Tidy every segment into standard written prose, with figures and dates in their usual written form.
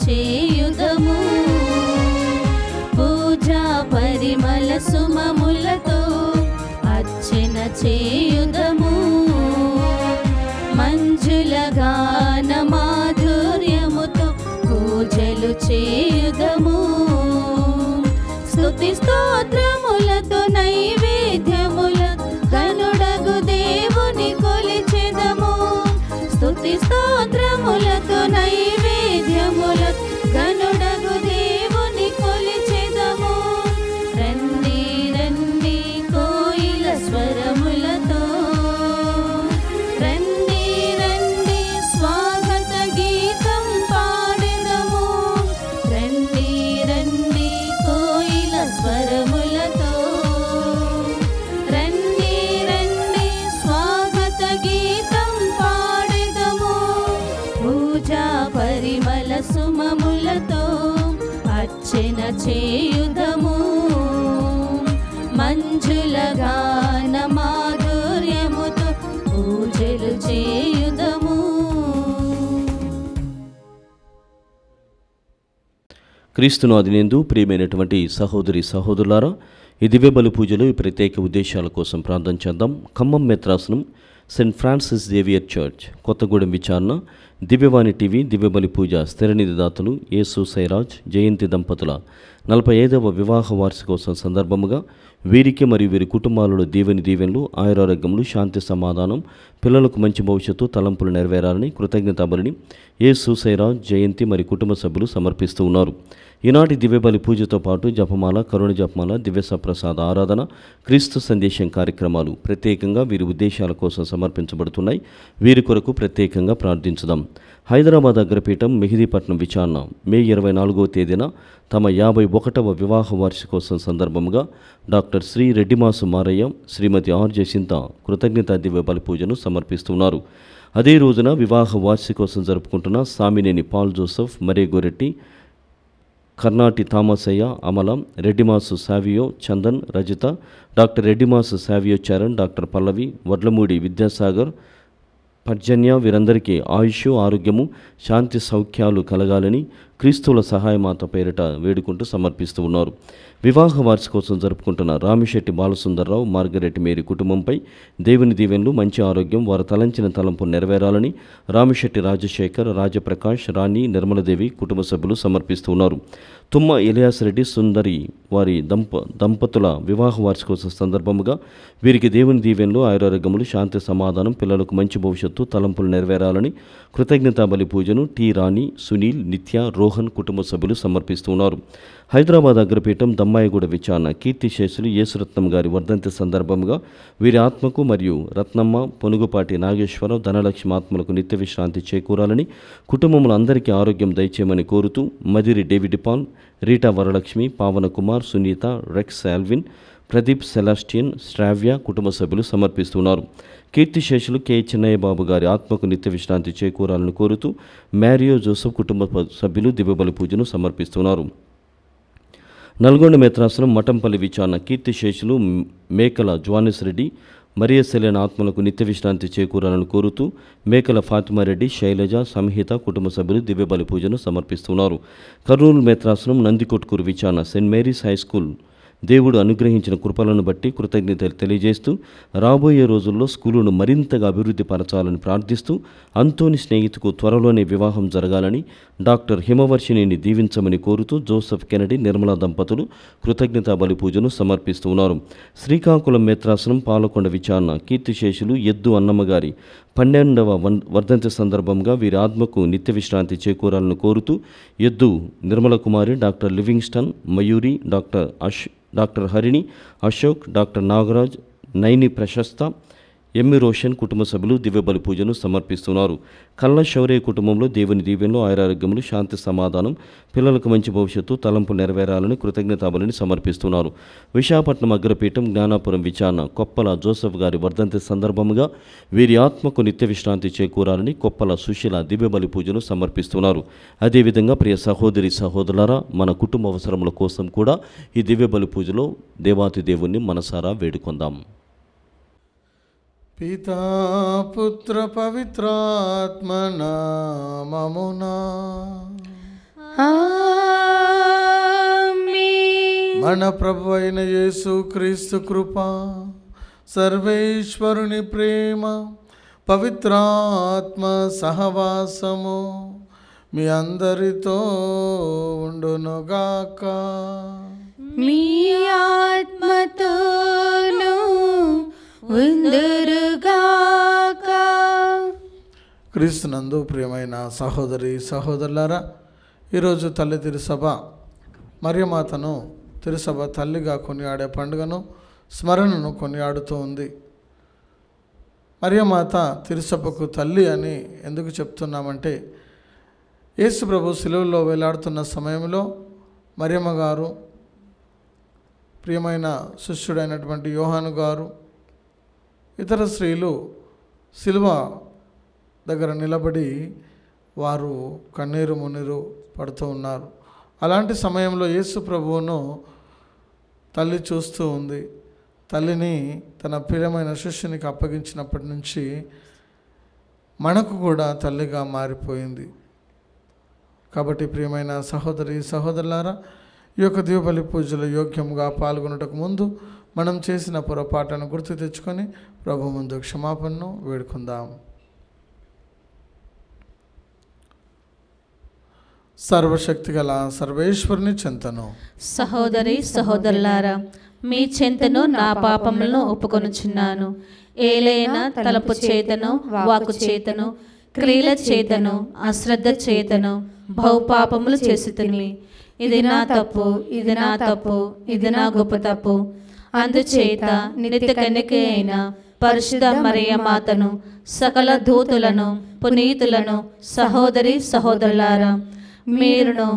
చేయుదము. పూజా పరిమళ సుమములతో అర్చన చేయుదము. మంజుల గాన మాధుర్యముతో పూజలు చేయుదము. స్తుతి స్తోత్రములతో నైవేద్యముల గనుడగు దేవుని కొలిచెదము. స్తుతి స్తోత్రములతో నైవేద్యముల గనుడగు దేవుని కొలిచెదము. రండి రండి కోయిల స్వరములతో, రండి రండి స్వాగత గీతం పాడెదము. రండి రండి కోయిల స్వరములతో, రండి రండి స్వాగత గీతం పాడెదము. పూజా పరిమళ సుమములతో అర్చన చేయుదము. మంజుల గాన మాధుర్యముతో పూజలు చేయుదము. క్రీస్తునాదినందు ప్రియమైనటువంటి సహోదరి సహోదరులారా, ఈ దివ్య బలి పూజలు ఈ ప్రత్యేక ఉద్దేశాల కోసం ప్రార్థన చేద్దాం. ఖమ్మం మెత్రాసనం saint Francis Xavier church Kothagudem విచారణ దివ్యవాణి టీవీ దివ్య బలి పూజ స్థిరనిధి దాతలు యేసు సైరాజ్ జయంతి దంపతుల 45వ వివాహ వార్షికోత్సవం సందర్భముగా వీరికి మరియు వీరి కుటుంబాలలో దీవెనలు ఆయురారోగ్యములు శాంతి సమాధానం పిల్లలకు మంచి భవిష్యత్తు తలంపులు నెరవేరాలని కృతజ్ఞతాబలిని యేసు సైరాజ్ జయంతి మరియు కుటుంబ సభ్యులు సమర్పిస్తూ ఉన్నారు. ఈనాటి దివ్యబలి పూజతో పాటు జపమాల, కరుణ జపమాల, దివ్య సప్రసాద ఆరాధన, క్రీస్తు సందేశం కార్యక్రమాలు ప్రత్యేకంగా వీరి ఉద్దేశాల కోసం సమర్పించబడుతున్నాయి. వీరి కొరకు ప్రత్యేకంగా ప్రార్థించుదాం. హైదరాబాద్ అగ్రపీఠం మెహిదీపట్నం విచారణ మే 24వ తేదీన తమ 51వ వివాహ వార్షికోత్సవం సందర్భంగా doctor Shri Reddimasu Marayya, Shrimati R Jacintha కృతజ్ఞతా దివ్య బలి పూజను సమర్పిస్తున్నారు. అదే రోజున వివాహ వార్షికోత్సవం జరుపుకుంటున్న Samineni Paul Joseph, Mary Goretti, Karnati Thomasayya, Amala, Reddimasu Savio Chandan, Rajitha, doctor Reddimasu Savio Charan, doctor Pallavi, Vadlamudi Vidyasagar, Parjanya వీరందరికీ ఆయుష్, ఆరోగ్యము, శాంతి సౌఖ్యాలు కలగాలని క్రీస్తువుల సహాయమాత పేరిట వేడుకుంటూ సమర్పిస్తూ ఉన్నారు. వివాహ వార్షికోత్సవం జరుపుకుంటున్న రామిశెట్టి బాలసుందర్రావు, మార్గరెట్టి మేరీ కుటుంబంపై దేవుని దీవెనలు, మంచి ఆరోగ్యం, వారు తలంచిన తలంపు నెరవేరాలని రామిశెట్టి రాజశేఖర్, రాజప్రకాష్, రాణి, నిర్మలదేవి కుటుంబ సభ్యులు సమర్పిస్తూ ఉన్నారు. తుమ్మ ఇలియాస్ రెడ్డి, సుందరి వారి దంపతుల వివాహ వార్షికోత్సవ సందర్భముగా వీరికి దేవుని దీవెనలు, ఆయురారోగ్యములు, శాంతి సమాధానం, పిల్లలకు మంచి భవిష్యత్తు తలంపులు నెరవేరాలని కృతజ్ఞతా బలి పూజను టి రాణి, సునీల్, నిత్య, రోహన్ కుటుంబ సభ్యులు సమర్పిస్తూ ఉన్నారు. హైదరాబాద్ అగ్రపీఠం దమ్మాయిగూడ విచారణ కీర్తిశేషులు యేసురత్నం గారి వర్ధంతి సందర్భంగా వీరి ఆత్మకు మరియు రత్నమ్మ, పొనుగుపాటి నాగేశ్వరరావు, ధనలక్ష్మి ఆత్మలకు నిత్య విశ్రాంతి చేకూరాలని కుటుంబములు అందరికీ ఆరోగ్యం దయచేయమని కోరుతూ మదిరి డేవిడ్ పాల్, రీటా వరలక్ష్మి, పావన కుమార్, సునీత, రెక్స్ ఆల్విన్, ప్రదీప్ సెలాస్టియన్, శ్రావ్య కుటుంబ సభ్యులు సమర్పిస్తున్నారు. కీర్తిశేషులు కె చిన్నయ్య బాబు గారి ఆత్మకు నిత్య విశ్రాంతి చేకూరాలని కోరుతూ మ్యారియో జోసెఫ్ కుటుంబ సభ్యులు దివ్యబలి పూజను సమర్పిస్తున్నారు. నల్గొండ మెత్రాసనం మఠంపల్లి విచారణ కీర్తిశేషులు మేకల జోనెస్ రెడ్డి, మరియ సెలెన ఆత్మలకు నిత్య విశ్రాంతి చేకూరాలని కోరుతూ మేకల ఫాతిమారెడ్డి, శైలజ, సంహిత కుటుంబ సభ్యులు దివ్యబలి పూజను సమర్పిస్తున్నారు. కర్నూలు మెత్రాసనం నందికొట్కూరు విచారణ సెయింట్ మేరీస్ హై స్కూల్ దేవుడు అనుగ్రహించిన కృపలను బట్టి కృతజ్ఞతలు తెలియజేస్తూ రాబోయే రోజుల్లో స్కూలును మరింతగా అభివృద్ధి పరచాలని ప్రార్థిస్తూ అంతోని స్నేహితుకు త్వరలోనే వివాహం జరగాలని డాక్టర్ హిమవర్షిణిని దీవించమని కోరుతూ జోసెఫ్ కెనడీ, నిర్మలా దంపతులు కృతజ్ఞతా బలి పూజను సమర్పిస్తూ ఉన్నారు. శ్రీకాకుళం మేత్రాసనం పాలకొండ విచారణ కీర్తిశేషులు ఎద్దు అన్నమ్మ గారి 12వ వర్ధంతి సందర్భంగా వీరి ఆత్మకు నిత్య విశ్రాంతి చేకూరాలని కోరుతూ ఎద్దు Nirmala Kumari, doctor Livingston, Mayuri, doctor Harini, Ashok, doctor Nagaraj, Naini Prashasta, Emmy Roshan కుటుంబ సభ్యులు దివ్యబలి పూజను సమర్పిస్తున్నారు. కళ్ళ శౌర్య కుటుంబంలో దేవుని దీవెనలు, ఆయురారోగ్యములు, శాంతి సమాధానం, పిల్లలకు మంచి భవిష్యత్తు తలంపు నెరవేరాలని కృతజ్ఞతాబలిని సమర్పిస్తున్నారు. విశాఖపట్నం అగ్రపీఠం జ్ఞానాపురం విచారణ కొప్పల జోసెఫ్ గారి వర్ధంతి సందర్భముగా వీరి ఆత్మకు నిత్య విశ్రాంతి చేకూరాలని కొప్పల సుశీల దివ్యబలి పూజను సమర్పిస్తున్నారు. అదేవిధంగా ప్రియ సహోదరి సహోదరులారా, మన కుటుంబ అవసరముల కోసం కూడా ఈ దివ్యబలి పూజలో దేవాతి దేవుణ్ణి మనసారా వేడుకొందాం. పితా పుత్ర పవిత్రాత్మ నామమునా ఆమేన్. మన ప్రభు అయిన యేసు క్రీస్తు కృప, సర్వేశ్వరుని ప్రేమ, పవిత్రాత్మ సహవాసము మీ అందరితో ఉండునుగాక. మీ ఆత్మతోను ఉందురుగాక. క్రీస్తునందు ప్రియమైన సహోదరి సహోదరులారా, ఈరోజు తల్లి తిరుసభ మరియమాతను తిరుసభ తల్లిగా కొనియాడే పండుగను స్మరణను కొనియాడుతూ ఉంది. మరియమాత తిరుసభకు తల్లి అని ఎందుకు చెప్తున్నామంటే, యేసు ప్రభు శిలువలో వేలాడుతున్న సమయంలో మరియమ్మ గారు, ప్రియమైన శిష్యుడైనటువంటి యోహాను గారు, ఇతర స్త్రీలు శిలువ దగ్గర నిలబడి వారు కన్నీరు మున్నీరు పడుతూ ఉన్నారు. అలాంటి సమయంలో యేసు ప్రభువును తల్లి చూస్తూ ఉంది. తల్లిని తన ప్రియమైన శిష్యునికి అప్పగించినప్పటి నుంచి మనకు కూడా తల్లిగా మారిపోయింది. కాబట్టి ప్రియమైన సహోదరి సహోదరులారా, ఈ యొక్క దీపబలి పూజలో యోగ్యంగా పాల్గొనటకు ముందు మనం చేసిన పొరపాటును గుర్తు తెచ్చుకొని ప్రభు ముందు క్షమాపణను వేడుకుందాం. సర్వశక్తిగల సర్వేశ్వరుని చెంతను, సహోదరి సహోదరులారా, మీ చెంతను నా పాపములను ఒప్పుకొనుచున్నాను. ఏలైనా తలపు చేతను, వాక్కు చేతను, క్రియల చేతను, అశ్రద్ధ చేతను బహుపాపములు చేసితిని. ఇది నా తప్పు, ఇది నా తప్పు, ఇది నా గొప్ప తప్పు. అందుచేత నిత్య కన్యక అయిన పరిశుద్ధ మరియమాతను, సకల దూతులను, పునీతులను, సహోదరి సహోదరులారా, మీరును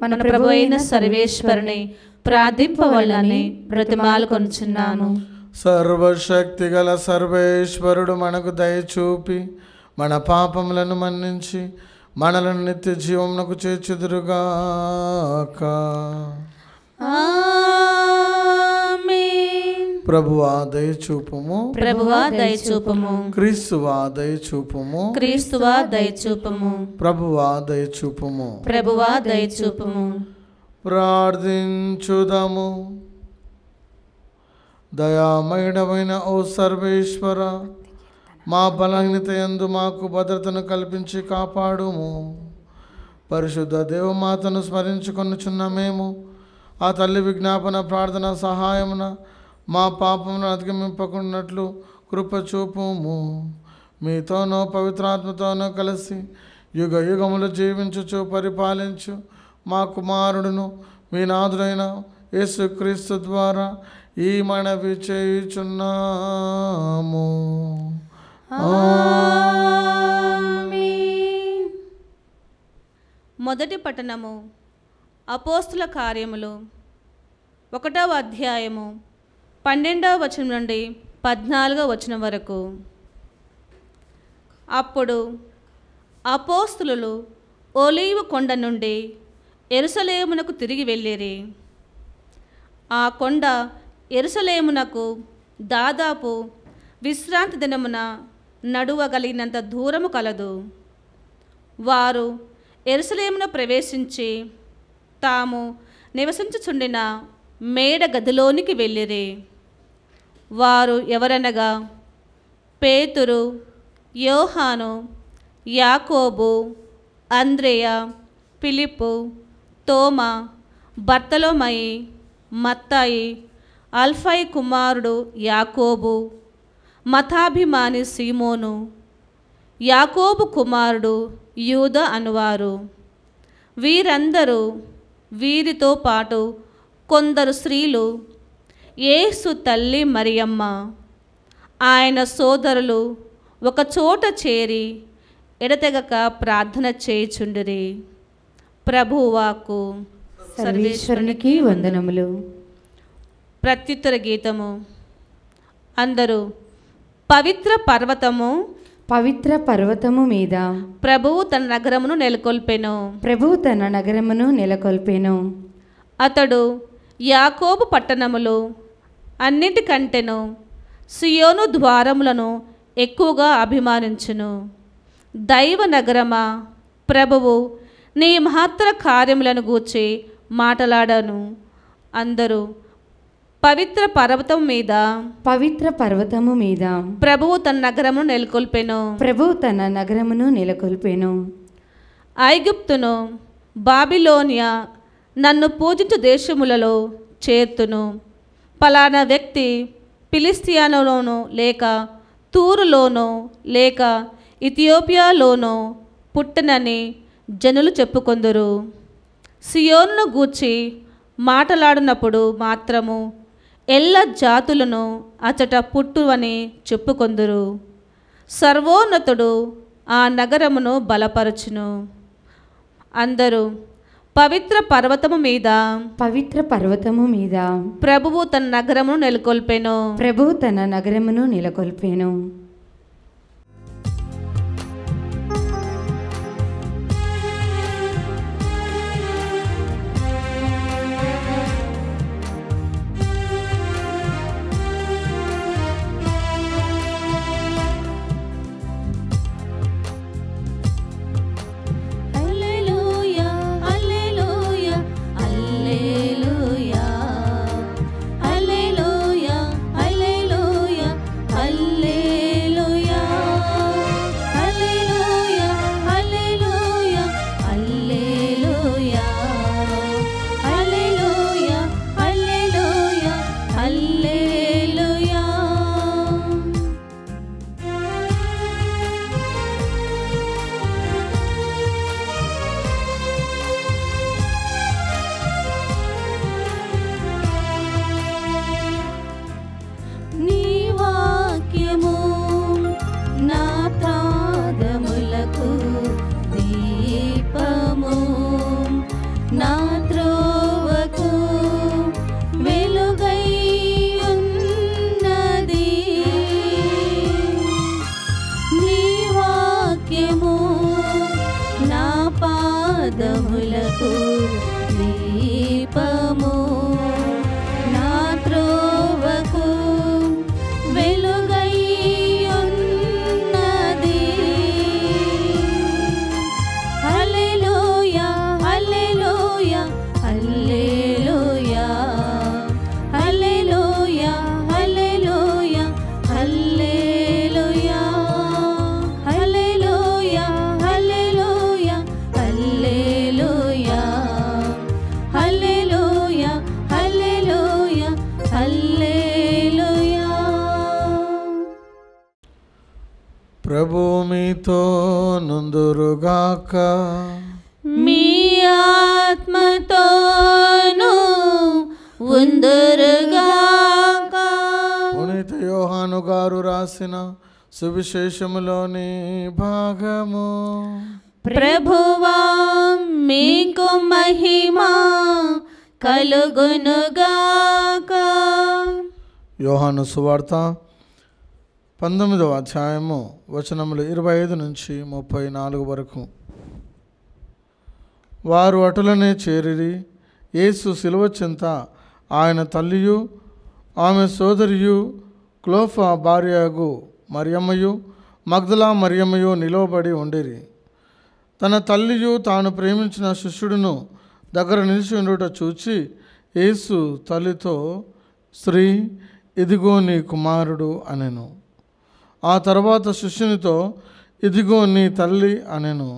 మన ప్రభు అయిన సర్వేశ్వరుని ప్రార్థింపవలని బ్రతిమాలుకొనుచున్నాను. సర్వశక్తిగల సర్వేశ్వరుడు మనకు దయచూపి మన పాపములను మన్నించి మనలను నిత్య జీవమునకు చేర్చుదురుగాక. ఆమేన్. ప్రభువా దయచూపుము, ప్రభువా దయచూపుము, క్రీస్తువా దయచూపుము, క్రీస్తువా దయచూపుము, ప్రభువా దయచూపుము. ప్రభువా దయచూపుము. ప్రార్థించుదము. దయామయుడమైన ఓ సర్వేశ్వర, మా బలహీనత యందు మాకు భద్రతను కల్పించి కాపాడుము. పరిశుద్ధ దేవమాతను స్మరించుకొనుచున్న మేము ఆ తల్లి విజ్ఞాపన ప్రార్థన సహాయమున మా పాపమును అధిగమింపకున్నట్లు కృప చూపుము. మీతోనో పవిత్రాత్మతోనో కలిసి యుగ యుగములు జీవించుచు పరిపాలించు మా కుమారుడును మీ నాథుడైన యేసుక్రీస్తు ద్వారా ఈ మనవి చేయుచున్నాము. ఆమేన్. మొదటి పట్టణము అపోస్తుల కార్యములు 1వ అధ్యాయము 12వ వచనం నుండి 14వ వచనం వరకు. అప్పుడు అపోస్తులు ఒలీవ కొండ నుండి యెరూషలేమునకు తిరిగి వెళ్ళిరి. ఆ కొండ యెరూషలేమునకు దాదాపు విశ్రాంతి దినమున నడువగలిగినంత దూరము కలదు. వారు యెరూషలేమున ప్రవేశించి తాము నివసించుచుండిన మేడ గదిలోనికి వెళ్ళిరి. వారు ఎవరనగా పేతురు, యోహాను, యాకోబు, అంద్రెయ, ఫిలిప్పు, తోమా, బర్తలోమయి, మత్తాయి, అల్ఫై కుమారుడు యాకోబు, మతాభిమాని సీమోను, యాకోబు కుమారుడు యూద అనువారు. వీరందరూ వీరితో పాటు కొందరు స్త్రీలు, యేసు తల్లి మరియమ్మ, ఆయన సోదరులు ఒకచోట చేరి ఎడతెగక ప్రార్థన చేయుచుండిరి. ప్రభువాకు. సర్వేశ్వరునికి వందనములు. ప్రత్యుత్తర గీతము. అందరూ పవిత్ర పర్వతము, పవిత్ర పర్వతము మీద ప్రభువు తన నగరమును నెలకొల్పెను. ప్రభువు తన నగరమును నెలకొల్పెను. అతడు యాకోబు పట్టణములు అన్నిటికంటెను సియోను ద్వారములను ఎక్కువగా అభిమానించును. దైవ నగరమా, ప్రభువు నీ మహత్తర కార్యములను గూర్చి మాట్లాడాను. అందరూ పవిత్ర పర్వతం మీద పవిత్ర పర్వతము మీద ప్రభువు తన నగరమును నెలకొల్పెను. ప్రభువు తన నగరమును నెలకొల్పెను. ఐగుప్తును బాబిలోనియా నన్ను పూజించు దేశములలో చేర్తును. పలానా వ్యక్తి ఫిలిస్తియాలోనో లేక తూరులోనో లేక ఇథియోపియాలోనో పుట్టనని జనులు చెప్పుకొందురు. సియోనును గూర్చి మాట్లాడినప్పుడు మాత్రము ఎల్ల జాతులను అచట పుట్టువని చెప్పుకొందురు. సర్వోన్నతుడు ఆ నగరమును బలపరచును. అందరూ పవిత్ర పర్వతము మీద పవిత్ర పర్వతము మీద ప్రభువు తన నగరమును నెలకొల్పెను. ప్రభువు తన నగరమును నెలకొల్పెను. ప్రభు మీతో నుందురుగాక. మీ ఆత్మతోను ఉందురుగాక. పునీత యోహాను గారు రాసిన సువిశేషములోని భాగము. ప్రభువా మీకు మహిమ కలుగునుగాక. యోహాను సువార్త 19వ అధ్యాయము వచనములు 25 నుంచి 34 వరకు. వారు అటులనే చేరిరి. యేసు శిలువ చెంత ఆయన తల్లియు ఆమె సోదరియు క్లోఫా భార్యగు మరియమ్మయు మగ్దలా మరియమ్మయు నిలవబడి ఉండిరి. తన తల్లియు తాను ప్రేమించిన శిష్యుడును దగ్గర నిలిచి ఉండుట చూచి యేసు తల్లితో, స్త్రీ, ఇదిగో నీ కుమారుడు అనెను. ఆ తర్వాత శిష్యునితో, ఇదిగో నీ తల్లి అనెను.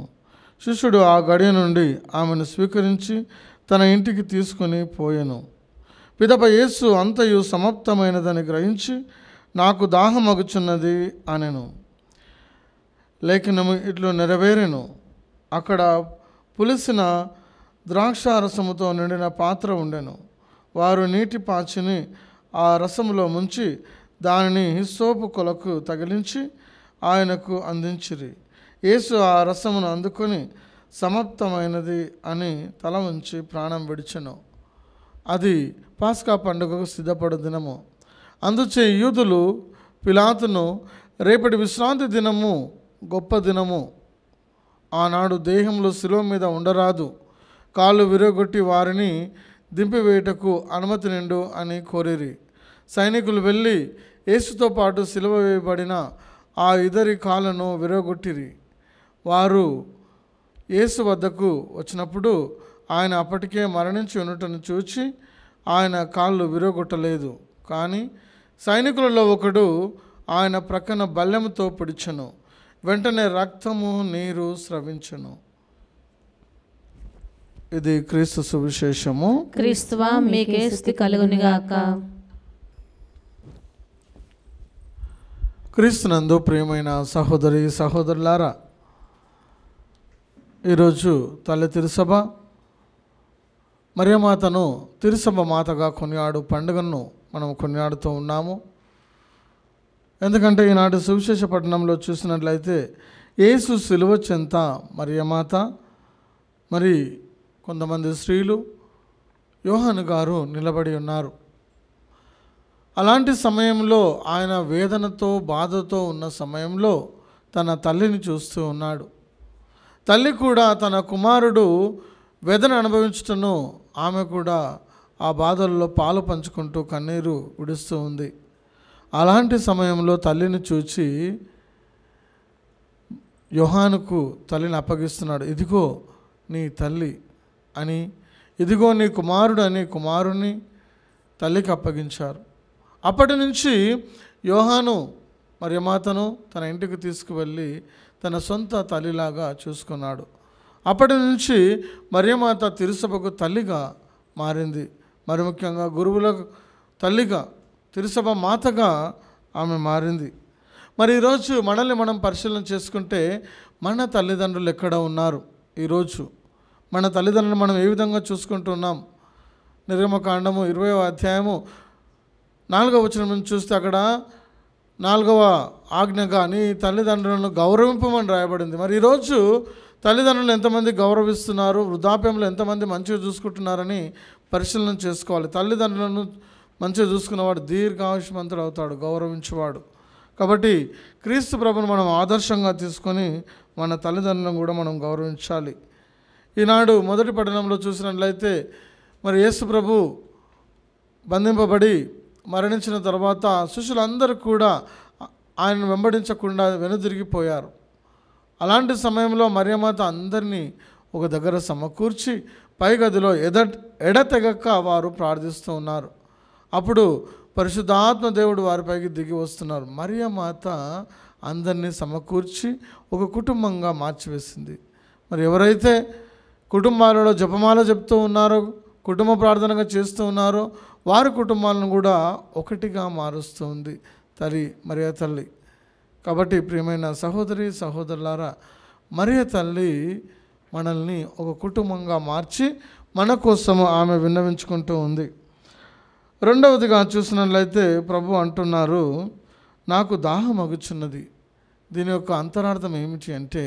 శిష్యుడు ఆ గడియ నుండి ఆమెను స్వీకరించి తన ఇంటికి తీసుకుని పోయెను. పిదప యేసు అంతయు సమాప్తమైనదని గ్రహించి, నాకు దాహమగుచున్నది అనెను. లేఖనము ఇట్లు నెరవేరెను. అక్కడ పులిసిన ద్రాక్షారసముతో నిండిన పాత్ర ఉండెను. వారు నీటి పాచిని ఆ రసములో ముంచి దానిని హిస్సోపు కొలకు తగిలించి ఆయనకు అందించిరి. యేసు ఆ రసమును అందుకొని సమాప్తమైనది అని తల ఉంచి ప్రాణం విడిచెను. అది పాస్కా పండుగకు సిద్ధపడు దినము. అందుచే యూదులు పిలాతును, రేపటి విశ్రాంతి దినము గొప్ప దినము, ఆనాడు దేహంలో శిలువ మీద ఉండరాదు, కాళ్ళు విరగొట్టి వారిని దింపివేయుటకు అనుమతి నిండు అని కోరిరి. సైనికులు వెళ్ళి యేసుతో పాటు సిలువ వేయబడిన ఆ ఇద్దరి కాళ్ళను విరగొట్టిరి. వారు యేసు వద్దకు వచ్చినప్పుడు ఆయన అప్పటికే మరణించి ఉన్నటను చూచి ఆయన కాళ్ళు విరగొట్టలేదు. కానీ సైనికులలో ఒకడు ఆయన ప్రక్కన బల్లెముతో పొడిచెను. వెంటనే రక్తము నీరు స్రవించెను. ఇది క్రీస్తు సువిశేషము. క్రీస్తువా మీకే స్తుతి కలుగునుగాక. క్రీస్తునందు ప్రియమైన సహోదరి సహోదరులారా, ఈరోజు తల్లి తిరుసభ మరియమాతను తిరుసభ మాతగా కొనియాడు పండుగను మనం కొనియాడుతూ ఉన్నాము. ఎందుకంటే ఈనాటి సువిశేష పట్టణంలో చూసినట్లయితే యేసు సిలువ చెంత మరియమాత, మరి కొంతమంది స్త్రీలు, యోహాను గారు నిలబడి ఉన్నారు. అలాంటి సమయంలో ఆయన వేదనతో బాధతో ఉన్న సమయంలో తన తల్లిని చూస్తూ ఉన్నాడు. తల్లి కూడా తన కుమారుడు వేదన అనుభవించటను ఆమె కూడా ఆ బాధల్లో పాలు పంచుకుంటూ కన్నీరు విడుస్తూ ఉంది. అలాంటి సమయంలో తల్లిని చూచి యోహానుకు తల్లిని అప్పగిస్తున్నాడు. ఇదిగో నీ తల్లి అని, ఇదిగో నీ కుమారుడు అని కుమారుని తల్లికి అప్పగించారు. అప్పటి నుంచి యోహాను మరియమాతను తన ఇంటికి తీసుకువెళ్ళి తన సొంత తల్లిలాగా చూసుకున్నాడు. అప్పటి నుంచి మరియమాత తిరుసభకు తల్లిగా మారింది. మరి ముఖ్యంగా గురువుల తల్లిగా, తిరుసభ మాతగా ఆమె మారింది. మరి ఈరోజు మనల్ని మనం పరిశీలన చేసుకుంటే మన తల్లిదండ్రులు ఎక్కడ ఉన్నారు? ఈరోజు మన తల్లిదండ్రులు మనం ఏ విధంగా చూసుకుంటున్నాం? నిర్గమకాండము 20వ అధ్యాయము 4వ వచనం నుంచి చూస్తే అక్కడ 4వ ఆజ్ఞగా నీ తల్లిదండ్రులను గౌరవింపమని రాయబడింది. మరి ఈరోజు తల్లిదండ్రులు ఎంతమంది గౌరవిస్తున్నారు, వృద్ధాప్యంలో ఎంతమంది మంచిగా చూసుకుంటున్నారని పరిశీలన చేసుకోవాలి. తల్లిదండ్రులను మంచిగా చూసుకున్నవాడు దీర్ఘాయుష్మంతుడు అవుతాడు, గౌరవించేవాడు. కాబట్టి క్రీస్తు ప్రభువును మనం ఆదర్శంగా తీసుకొని మన తల్లిదండ్రులను కూడా మనం గౌరవించాలి. ఈనాడు మొదటి పట్టణంలో చూసినట్లయితే మరి యేసు ప్రభు బంధింపబడి మరణించిన తర్వాత శిష్యులందరూ కూడా ఆయనను వెంబడించకుండా వెనుదిరిగిపోయారు. అలాంటి సమయంలో మరియమాత అందరినీ ఒక దగ్గర సమకూర్చి పై గదిలో ఎడతెగక వారు ప్రార్థిస్తూ ఉన్నారు. అప్పుడు పరిశుద్ధాత్మ దేవుడు వారిపైకి దిగి వస్తున్నారు. మరియమాత అందరినీ సమకూర్చి ఒక కుటుంబంగా మార్చివేసింది. మరి ఎవరైతే కుటుంబాలలో జపమాల చెప్తూ ఉన్నారో, కుటుంబ ప్రార్థనగా చేస్తూ ఉన్నారో వారి కుటుంబాలను కూడా ఒకటిగా మారుస్తూ ఉంది మరియ తల్లి. కాబట్టి ప్రియమైన సహోదరి సహోదరులారా, మరియ తల్లి మనల్ని ఒక కుటుంబంగా మార్చి మన కోసము ఆమె విన్నవించుకుంటూ ఉంది. రెండవదిగా చూసినట్లయితే ప్రభు అంటున్నారు, నాకు దాహం అగుచున్నది. దీని యొక్క అంతరార్థం ఏమిటి అంటే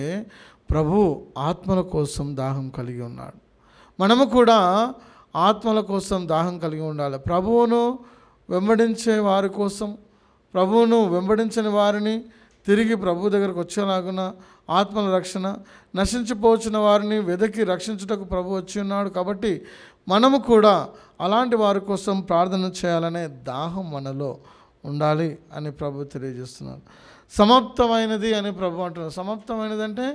ప్రభు ఆత్మల కోసం దాహం కలిగి ఉన్నాడు. మనము కూడా ఆత్మల కోసం దాహం కలిగి ఉండాలి. ప్రభువును వెంబడించే వారి కోసం, ప్రభువును వెంబడించని వారిని తిరిగి ప్రభు దగ్గరకు వచ్చేలాగున ఆత్మల రక్షణ, నశించిపోవచ్చిన వారిని వెదకి రక్షించుటకు ప్రభు వచ్చి ఉన్నాడు. కాబట్టి మనము కూడా అలాంటి వారి కోసం ప్రార్థన చేయాలనే దాహం మనలో ఉండాలి అని ప్రభు తెలియజేస్తున్నారు. సమాప్తమైనది అని ప్రభు అంటున్నారు. సమాప్తమైనది అంటే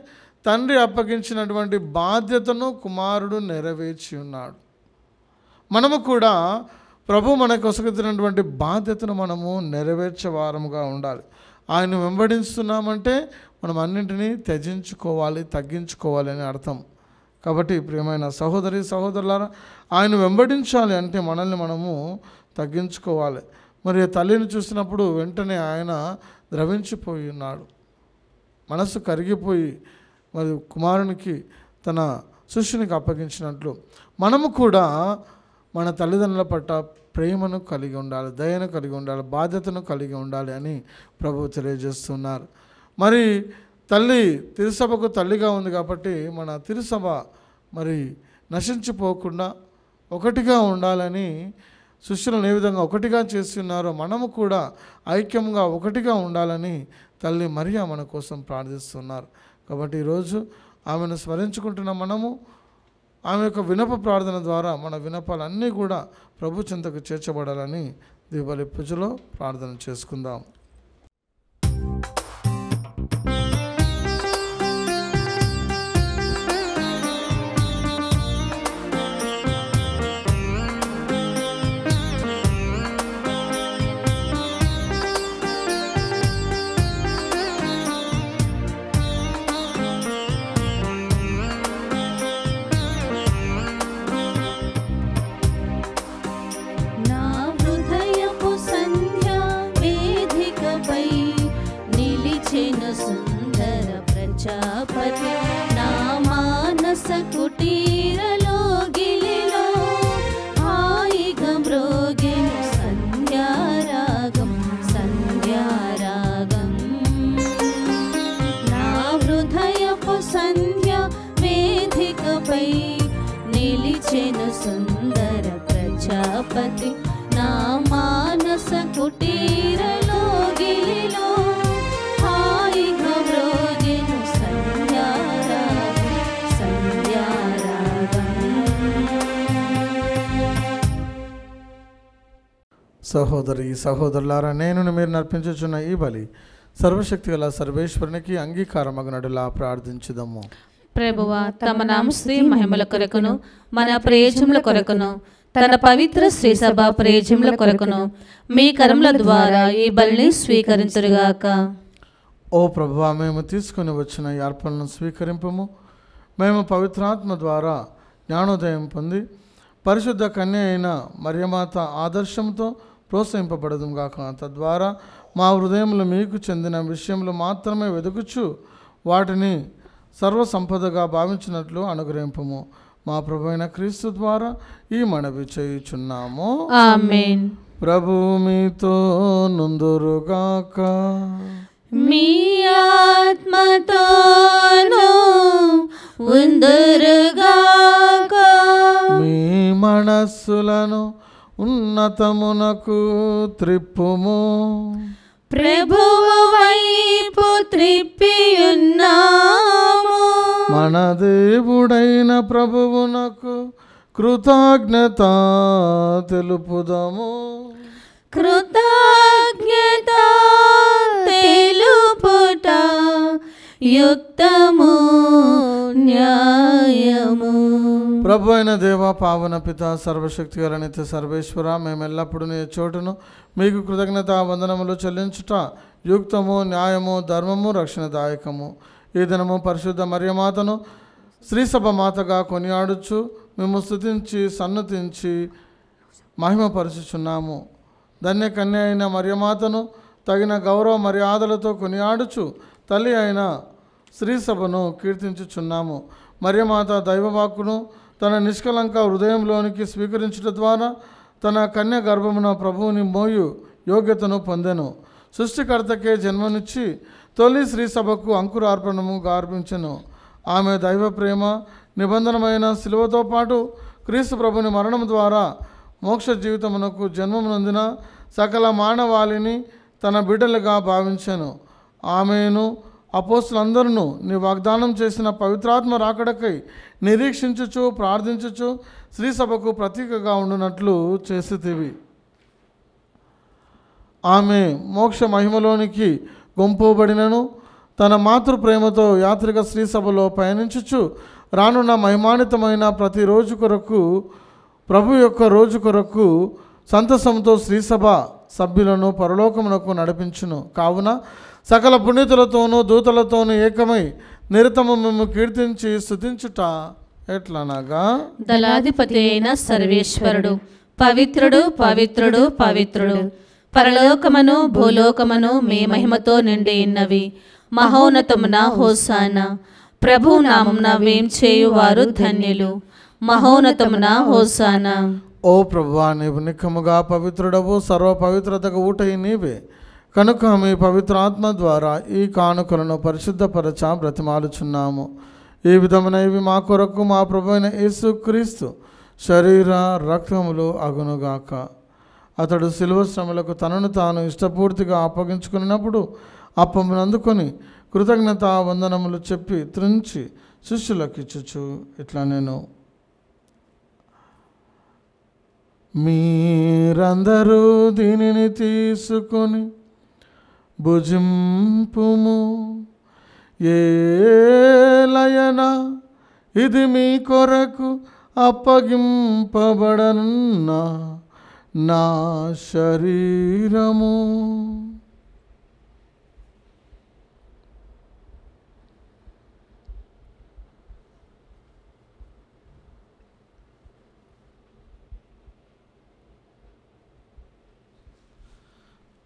తండ్రి అప్పగించినటువంటి బాధ్యతను కుమారుడు నెరవేర్చి ఉన్నాడు. మనము కూడా ప్రభు మనకు ఒసగుతున్నటువంటి బాధ్యతను మనము నెరవేర్చే వారముగా ఉండాలి. ఆయన వెంబడిస్తున్నామంటే మనం అన్నింటినీ త్యజించుకోవాలి, తగ్గించుకోవాలి అని అర్థం. కాబట్టి ప్రియమైన సహోదరి సహోదరులారా, ఆయన వెంబడించాలి అంటే మనల్ని మనము తగ్గించుకోవాలి. మరి తల్లిని చూసినప్పుడు వెంటనే ఆయన ద్రవించిపోయి ఉన్నాడు, మనసు కరిగిపోయి మరి కుమారునికి తన శిష్యునికి అప్పగించినట్లు మనము కూడా మన తల్లిదండ్రుల పట్ల ప్రేమను కలిగి ఉండాలి, దయను కలిగి ఉండాలి, బాధ్యతను కలిగి ఉండాలి అని ప్రభువు తెలియజేస్తున్నారు. మరి తల్లి తిరుసభకు తల్లిగా ఉంది కాబట్టి మన తిరుసభ మరి నశించిపోకుండా ఒకటిగా ఉండాలని శిష్యులను ఏ విధంగా ఒకటిగా చేస్తున్నారో మనము కూడా ఐక్యంగా ఒకటిగా ఉండాలని తల్లి మరియా మన కోసం ప్రార్థిస్తున్నారు. కాబట్టి ఈరోజు ఆమెను స్మరించుకుంటున్న మనము ఆమె యొక్క వినప ప్రార్థన ద్వారా మన వినపాలన్నీ కూడా ప్రభు చెంతకు చేర్చబడాలని దీపావళి పూజలో ప్రార్థన చేసుకుందాం. కుటీరలో గిలిలో హాయిగా మ్రోగెను సంధ్యారాగం సంధ్యారాగం. నా హృదయపు సంధ్య వేదికపై నిలిచెను సుందర ప్రజాపతి. నా మానస కుటీరలో గిలిలో హాయిగా మ్రోగెను సంధ్యారాగం సంధ్యారాగం. సహోదరి సహోదరులారా, నేను మీరు నర్పించుచున్న ఈ బలి సర్వశక్తి గల సర్వేశ్వరునికి అంగీకారమగునడులా ప్రార్థించుదము. ప్రభువా, తమ నామస్తుతి మహిమల కొరకును మన ప్రయోజనముల కొరకును తన పవిత్ర శ్రీ సభ ప్రయోజనముల కొరకును మీ కరముల ద్వారా ఈ బలిని స్వీకరించురుగాక. ఓ ప్రభువా, మేము తీసుకుని వచ్చిన ఈ అర్పణను స్వీకరింపము. మేము పవిత్రాత్మ ద్వారా జ్ఞానోదయం పొంది పరిశుద్ధ కన్య అయిన మరియమాత ఆదర్శంతో ప్రోత్సహింపబడదు గాక. తద్వారా మా హృదయములు మీకు చెందిన విషయములు మాత్రమే వెతుకుచు వాటిని సర్వసంపదగా భావించినట్లు అనుగ్రహింపము. మా ప్రభు అయిన క్రీస్తు ద్వారా ఈ మనవి చేయుచున్నాము. ఆమేన్. ప్రభు మీతో నుందురుగాక. మీ ఆత్మతోను ఉందురుగాక. మీ మనస్సులను ఉన్నతమునకు త్రిప్పుము. ప్రభువు వైపు త్రిప్పియున్నాము. మన దేవుడైన ప్రభువునకు కృతజ్ఞత తెలుపుదము. కృతజ్ఞత తెలుపుట యుక్తము న్యాయము. ప్రభు అయిన దేవ, పావన పిత, సర్వశక్తి గల నిత్య సర్వేశ్వర, మేము ఎల్లప్పుడూ నీ చోటును మీకు కృతజ్ఞత వందనములు చెల్లించుట యుక్తము న్యాయము ధర్మము రక్షణదాయకము. ఈ దినము పరిశుద్ధ మరియమాతను శ్రీసభ మాతగా కొనియాడుచు మేము స్తుతించి సన్నతించి మహిమపరచుచున్నాము. ధన్య కన్య అయిన మరియమాతను తగిన గౌరవ మర్యాదలతో కొనియాడుచు తల్లి అయిన శ్రీసభను కీర్తించుచున్నాము. మరియమాత దైవవాక్కును తన నిష్కలంక హృదయంలోనికి స్వీకరించుట ద్వారా తన కన్య గర్భమున ప్రభువుని మోయు యోగ్యతను పొందెను. సృష్టికర్తకే జన్మనిచ్చి తొలి శ్రీసభకు అంకురార్పణము గార్పించెను. ఆమె దైవ ప్రేమ నిబంధనమైన శిలువతో పాటు క్రీస్తు ప్రభుని మరణం ద్వారా మోక్ష జీవితమునకు జన్మమునందిన సకల మానవాళిని తన బిడ్డలుగా భావించెను. ఆమెను అపోస్తులందరూ నీ వాగ్దానం చేసిన పవిత్రాత్మ రాకడకై నిరీక్షించుచు ప్రార్థించుచు శ్రీసభకు ప్రతీకగా ఉండునట్లు చేసితివి. ఆమె మోక్ష మహిమలోనికి గొంపబడినను తన మాతృ ప్రేమతో యాత్రిక శ్రీసభలో పయనించుచు రానున్న మహిమానితమైన ప్రతిరోజు కొరకు ప్రభు యొక్క రోజు కొరకు సంతసంతో శ్రీసభ సభ్యులను పరలోకమునకు నడిపించును. కావున సకల పుణ్యతులతోనూ దూతలతోనూ ఏకమై నిరతము మేము కీర్తించి స్తుతించుట ఎట్లనగా, దళాధిపతి అయిన సర్వేశ్వరుడు పవిత్రుడు పవిత్రుడు పవిత్రుడు, పరలోకమును భూలోకమును మీ మహిమతో నిండి ఉన్నవి. మహోన్నతమున హోసానా. ప్రభు నామమున వేంచేయువారు ధన్యులు. మహోన్నతమున హోసానా. ఓ ప్రభువా, నీవు నిక్కముగా పవిత్రుడవు, సర్వ పవిత్రతకు ఊటై నీవే. కనుక మీ పవిత్ర ఆత్మ ద్వారా ఈ కానుకలను పరిశుద్ధపరచ బ్రతిమాలుచున్నాము. ఈ విధమున ఇవి మా కొరకు మా ప్రభు అయిన యేసుక్రీస్తు శరీర రక్తములు అగునుగాక. అతడు శిలువ శ్రమలకు తనను తాను ఇష్టపూర్తిగా అప్పగించుకున్నప్పుడు అప్పమును అందుకొని కృతజ్ఞత వందనములు చెప్పి త్రుంచి శిష్యులకిచ్చుచు ఇట్లా నేను, మీరందరూ దీనిని తీసుకొని భుజింపుము. ఏలయన ఇది మీ కొరకు అప్పగింపబడనున్న నా శరీరము.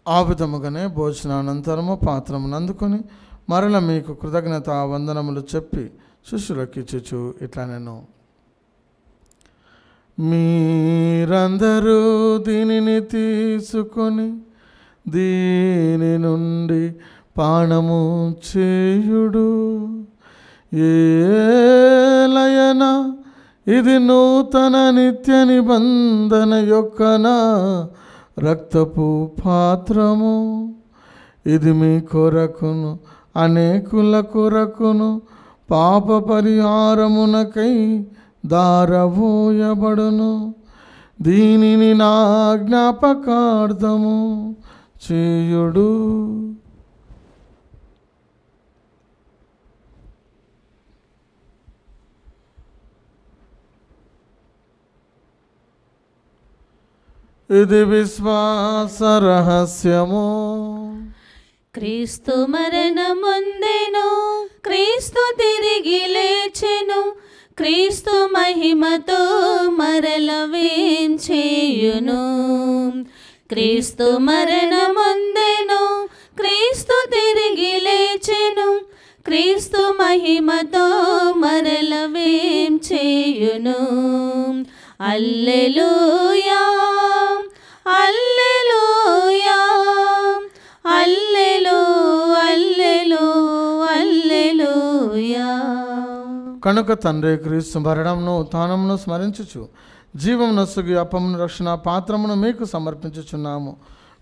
ఆ విధముగానే భోజనానంతరము పాత్రమును అందుకొని మరల మీకు కృతజ్ఞత వందనములు చెప్పి శిష్యులకి ఇచ్చుచు ఇట్లా నేను, మీరందరూ దీనిని తీసుకొని దీని నుండి పానము చేయుడు. ఏలయనా ఇది నూతన నిత్య నిబంధన యొక్క నా రక్తపు పాత్రము. ఇది మీ కొరకును అనేకుల కొరకును పాప పరిహారమునకై దారవోయబడును. దీనిని నా జ్ఞాపకార్థము చేయుడు. ఇది విశ్వాస రహస్యము. క్రీస్తు మరణముందెను, క్రీస్తు తిరిగి లేచెను, క్రీస్తు మహిమతో మరల వేంచేయును. క్రీస్తు మరణముందెను, క్రీస్తు తిరిగి లేచెను, క్రీస్తు మహిమతో మరల వేంచేయును. హల్లెలూయా హల్లెలూయా హల్లెలూయా. కనుక తండ్రి క్రీస్తు మరణమును ఉత్థానమును స్మరించుచు జీవం నొసగి అప్పమును రక్షణ పాత్రమును మీకు సమర్పించుచున్నాము.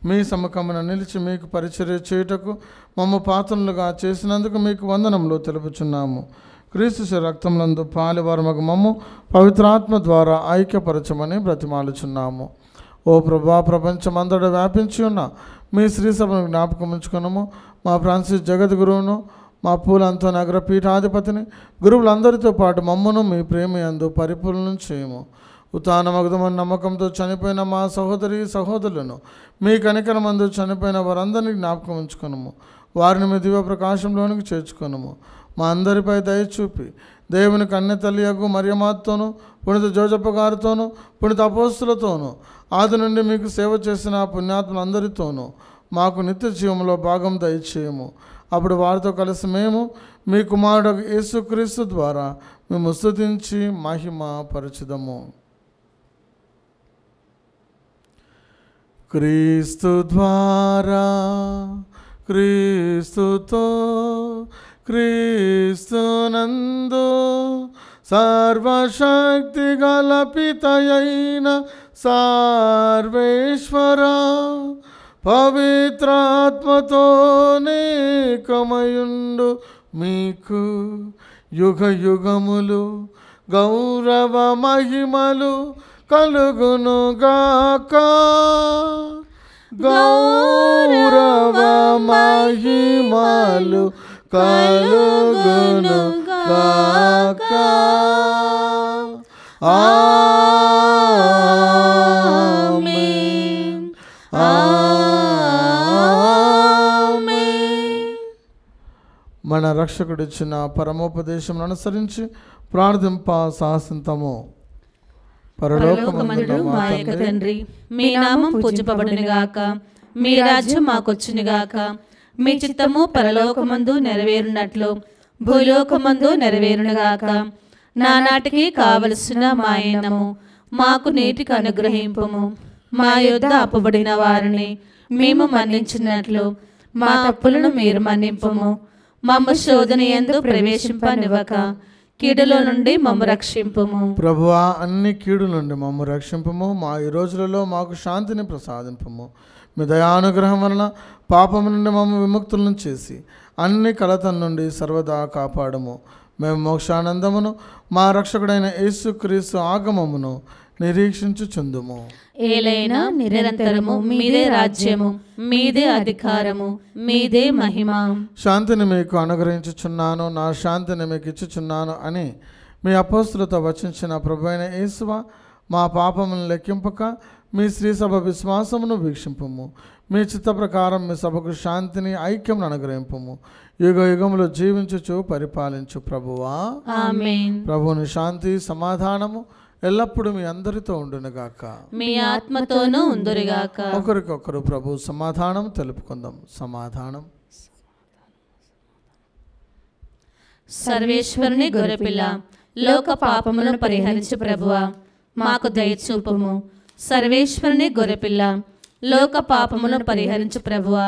మీ సముఖమున నిలిచి మీకు పరిచర్య చేయుటకు మమ్మ పాత్రలుగా చేసినందుకు మీకు వందనములు తెలుపుచున్నాము. క్రీస్తు రక్తములందు పాలివారమగు మమ్ము పవిత్రాత్మ ద్వారా ఐక్యపరచమని బ్రతిమాలుచున్నాము. ఓ ప్రభా, ప్రపంచమంతటా వ్యాపించి ఉన్న మీ శ్రీ సభను జ్ఞాపకం ఉంచుకున్నాము. మా ఫ్రాన్సిస్ జగద్గురువును, మా పూలంతో నగర పీఠాధిపతిని, గురువులందరితో పాటు మమ్మను మీ ప్రేమ యందు పరిపూర్ణం చేయము. ఉత్థానమగుదమని నమ్మకంతో చనిపోయిన మా సహోదరి సహోదరులను, మీ కనికరమందు చనిపోయిన వారందరినీ జ్ఞాపకం ఉంచుకున్నాము. వారిని మీ దివ్య ప్రకాశంలోనికి చేర్చుకున్నాము. మా అందరిపై దయచూపి దేవుని కన్య తల్లియగు మరియమాతోను, పుణిత జోజప్ప గారితోనూ, పుణిత అపోస్తులతోనూ, ఆది నుండి మీకు సేవ చేసిన పుణ్యాత్ములందరితోనూ మాకు నిత్య జీవంలో భాగం దయచేయము. అప్పుడు వారితో కలిసి మేము మీ కుమారుడు యేసుక్రీస్తు ద్వారా మేము స్తుతించి మహిమ పరచుదము. క్రీస్తు ద్వారా, క్రీస్తుతో, క్రీస్తునందు సర్వశక్తి గల పితయైన సర్వేశ్వర పవిత్రాత్మతో నేకమయుండు మీకు యుగ యుగములు గౌరవ మహిమలు కలుగునుగాక. గౌరవ మహిమలు కలుగునుగాక. ఆమేన్ ఆమేన్. మన రక్షకుడిచ్చిన పరమోపదేశం అనుసరించి ప్రార్థింప సాహసింతము. పరలోకమందు మా యొక్క తండ్రి, మీ నామం పూజింపబడునుగాక, మీ రాజ్యం మాకొచ్చునుగాక, మీ చిత్తము పరలోకమందు నెరవేరునట్లు భూలోకమందు నెరవేరునుగాక. నానాటికి కావలసిన మా అన్నము మాకు నేటికి అనుగ్రహింపుము. మా యొద్ద అప్పుబడిన వారిని మేము మన్నించినట్లు మా తప్పులను మీరు మన్నింపుము. మమ్మ శోధన యందు ప్రవేశింపనివ్వక కీడులో నుండి మమ్మ రక్షింపుము. ప్రభువా, అన్ని కీడు నుండి మమ్మ రక్షింపుము. మా ఈ రోజులలో మాకు శాంతిని ప్రసాదింపుము. మీ దయానుగ్రహం వలన పాపము నుండి మమ్మ విముక్తులను చేసి అన్ని కలతల నుండి సర్వదా కాపాడము. మేము మోక్షానందమును మా రక్షకుడైన యేసుక్రీస్తు ఆగమమును నిరీక్షించుచుందుము. ఏలైనా నిరంతరము మీదే రాజ్యము, మీదే అధికారము, మీదే మహిమ. శాంతిని మీకు అనుగ్రహించుచున్నాను, నా శాంతిని మీకు ఇచ్చుచున్నాను అని మీ అపోస్తులతో వచించిన ప్రభువైన యేసువా, మా పాపములను లెక్కింపక మీ శ్రీసభ విశ్వాసమును వీక్షింపుము. మీ చిత్త ప్రకారం మీ సభకు శాంతిని ఐక్యమును అనుగ్రహింపుము. యుగ యుగములు జీవించుచు పరిపాలించు ప్రభువా. ఆమేన్. ప్రభువుని శాంతి సమాధానము ఎల్లప్పుడూ మీ అందరితో ఉండునుగాక, మీ ఆత్మతోనూ ఉందురుగాక. ఒకరికొకరు ప్రభు సమాధానం తెలుపుకుందాం. సమాధానం. సర్వేశ్వరుని గొర్రెపిల్ల, లోక పాపములను పరిహరించు ప్రభువా, మాకు దయచూపుము. సర్వేశ్వరుని గొర్రెపిల్ల, లోక పాపములను పరిహరించు ప్రభువా,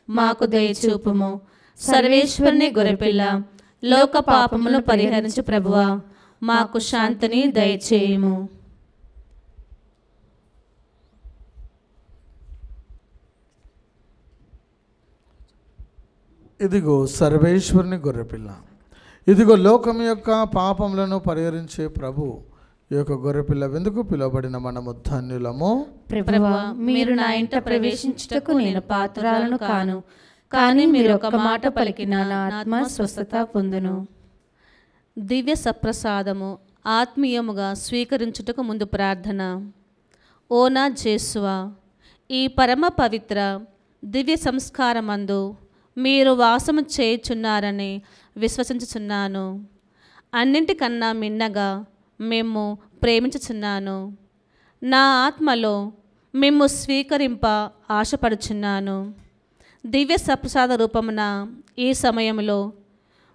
మాకు దయచూపుము. సర్వేశ్వరుని గొర్రెపిల్ల, లోక పాపములను పరిహరించు ప్రభువా, మాకు శాంతిని దయచేయుము. ఇదిగో సర్వేశ్వరుని గొర్రెపిల్ల, ఇదిగో లోకం యొక్క పాపములను పరిహరించే ప్రభు. ఈ యొక్క గొర్రెపిల్ల వెందుకు పిలువబడిన మనము ధన్యులము. ప్రభువా, మీరు నా ఇంట ప్రవేశించుటకు నేను పాత్రురాలను కాను, కానీ మీరు ఒక మాట పలికిన నా ఆత్మ స్వస్థత పొందును. దివ్య సప్రసాదము ఆత్మీయముగా స్వీకరించుటకు ముందు ప్రార్థన. ఓ నా జేసువా, ఈ పరమ పవిత్ర దివ్య సంస్కారమందు మీరు వాసము చేయుచున్నారని విశ్వసించుచున్నాను. అన్నింటికన్నా మిన్నగా మేము ప్రేమించుచున్నాను. నా ఆత్మలో మేము స్వీకరింప ఆశపడుచున్నాను. దివ్య సప్రసాద రూపమున ఈ సమయంలో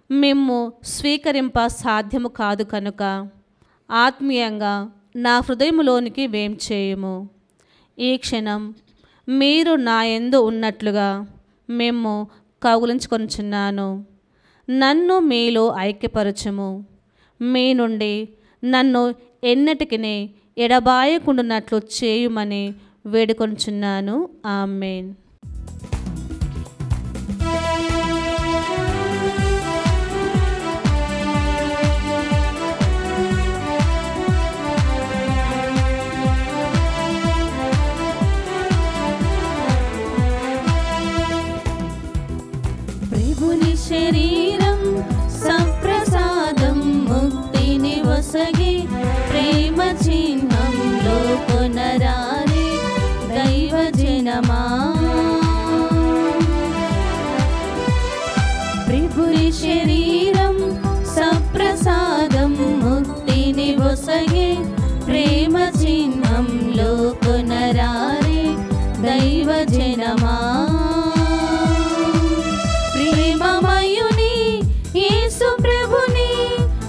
మేము స్వీకరింప సాధ్యము కాదు కనుక ఆత్మీయంగా నా హృదయములోనికి వేం చేయుము. ఈ క్షణం మీరు నా యందు ఉన్నట్లుగా మేము కౌగులించుకొనుచున్నాను. నన్ను మీలో ఐక్యపరచుము. మీ నుండి నన్ను ఎన్నటికి ఎడబాయకుండానట్లు చేయుమని వేడుకొనుచున్నాను. ఆమేన్. ప్రభుని శరీరం సప్రసాదం ముక్తిని వసగి ప్రేమ చిహ్నంలో కొనరారే దైవ జనమా. ప్రభుని శరీరం సప్రసాదం ముక్తిని వసగి ప్రేమ చిహ్నంలో కొనరారే దైవ జనమా. ప్రేమమయుని యేసు ప్రభుని,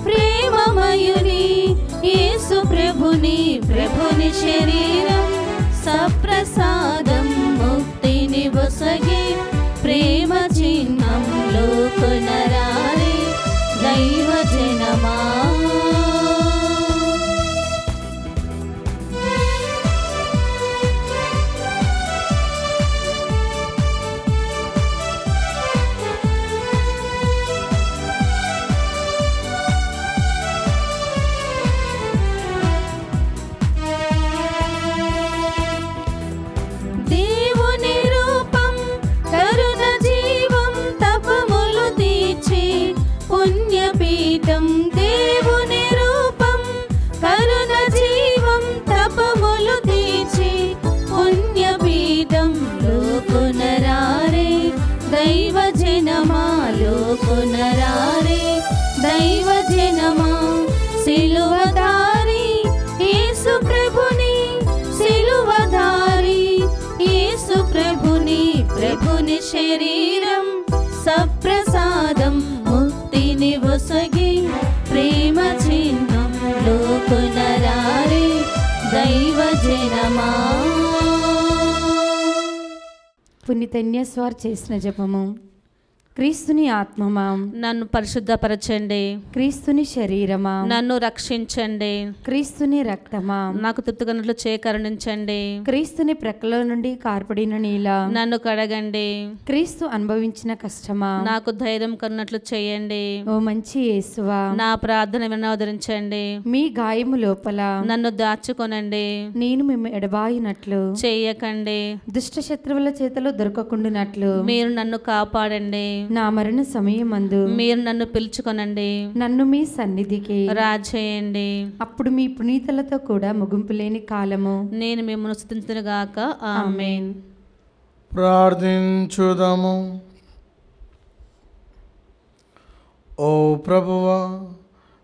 ప్రేమమయుని యేసు ప్రభుని, ప్రభుని శరీరం సప్రసాదం ముక్తిని వసగి ప్రేమ చిహ్నంలో కొనరారే దైవ జనమా. దేవుని రూపం కరుణ జీవం తపములు తీర్చి పుణ్యపీఠం. దేవుని రూపం కరుణ జీవం తపములు తీర్చి పుణ్యపీఠం. లోకొనరారే దైవ జనమాలో కొనరారే దైవ జనమా. సిలువధారి యేసు ప్రభుని, సిలువధారి యేసు ప్రభుని, ప్రభుని శరీరం సప్రసాదం ముక్తిని వసగి ప్రేమ చిహ్నంలో కొనరారే దైవ జనమా. పునీతన్యస్వార్ చేసిన జపము. క్రీస్తుని ఆత్మమా నన్ను పరిశుద్ధపరచండి. క్రీస్తుని శరీరమా నన్ను రక్షించండి. క్రీస్తుని రక్తమా నాకు తృప్తిగనట్లు చేకరుణించండి. క్రీస్తుని ప్రక్కలో నుండి కార్పడిన నీల నన్ను కడగండి. క్రీస్తు అనుభవించిన కష్టమా నాకు ధైర్యం కన్నట్లు చేయండి. ఓ మంచి యేసువా నా ప్రార్థన వినోదరించండి. మీ గాయము లోపల నన్ను దాచుకొనండి. నేను మేము ఎడబాయినట్లు చెయ్యకండి. దుష్ట శత్రువుల చేతిలో దొరకకుండునట్లు మీరు నన్ను కాపాడండి. నా మరణ సమయమందు మీరు నన్ను పిలుచుకొనండి. నన్ను మీ సన్నిధికి రాజేయండి. అప్పుడు మీ పునీతులతో కూడా ముగింపు లేని కాలము నేను మిమ్మల్ని స్తుతించునుగాక. ఆమేన్. ప్రార్థించుదాము. ఓ ప్రభువా,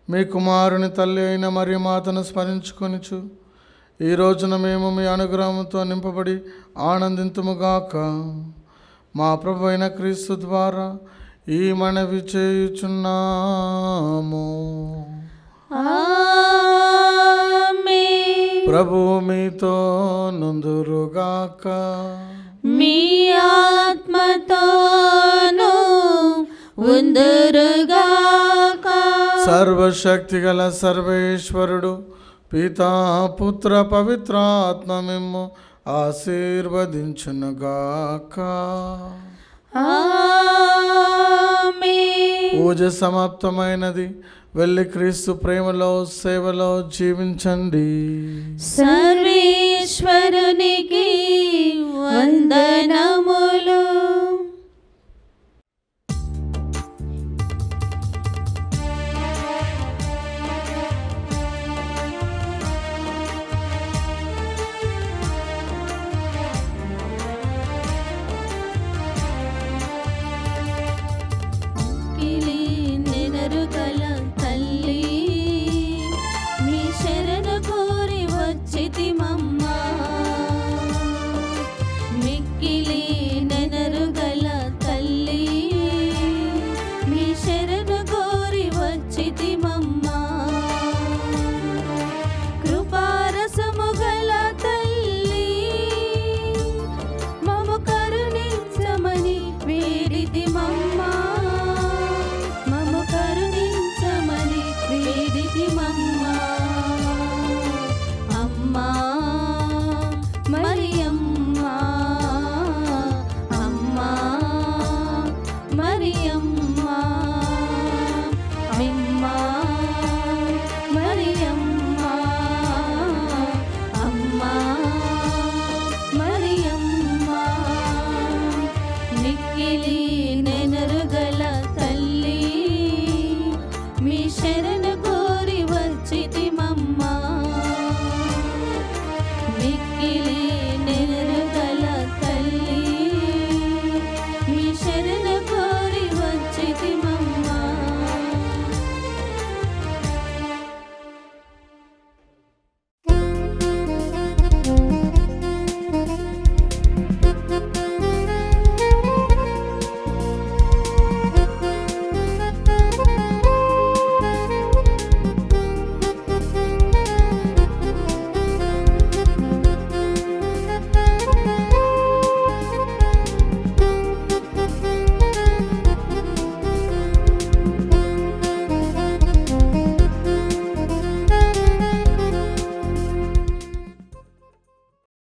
మీ కుమారుని తల్లి అయిన మరియు మాతను స్మరించుకొనుచు ఈ రోజున మేము మీ అనుగ్రహంతో నింపబడి ఆనందింతుముగాక. మా ప్రభు అయిన క్రీస్తు ద్వారా ఈ మనవి చేయుచున్నాము. ఆమేన్. ప్రభువు మీతో నుందురుగాక. మీ ఆత్మతోను ఉందురుగాక. సర్వశక్తిగల సర్వేశ్వరుడు పితా పుత్ర పవిత్రాత్మ మిమ్ము ఆశీర్వదించునుగాక. ఆమేన్. పూజ సమాప్తమైనది. వెళ్ళి క్రీస్తు ప్రేమలో సేవలో జీవించండి. సర్వేశ్వరునికి వందనము.